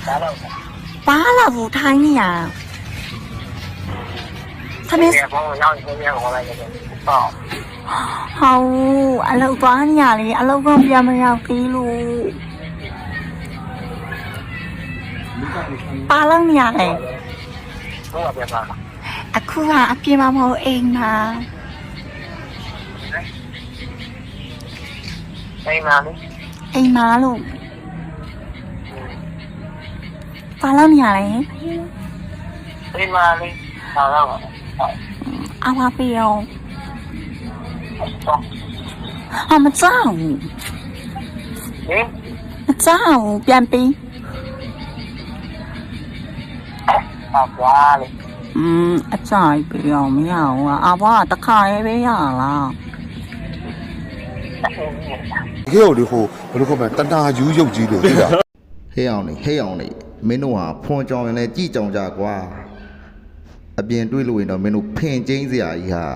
巴拉舞台呀，他们好，阿老多呀哩，阿老公边没有记录，巴拉呀嘞，阿哭啊，阿边妈冇เอง嘛，เองมาลูก巴拉呀嘞，阿华不要，啊么走，走边边。အကြိုက်ပြောင်းမရဘူးအဘွားတခါရေးပေးရလား ခေရောက်လေဟိုဘယ်လိုခေါ်မလဲတနာယူရုပ်ကြီးလို့သိလား ဟဲ့အောင်နေမင်းတို့ဟာဖွန်ကြောင်ရင်လည်းကြည်ကြောင်ကြကွာအပြင်တွေးလို့ရင်တော့မင်းတို့ဖင်ကျင်းစရာကြီးဟာ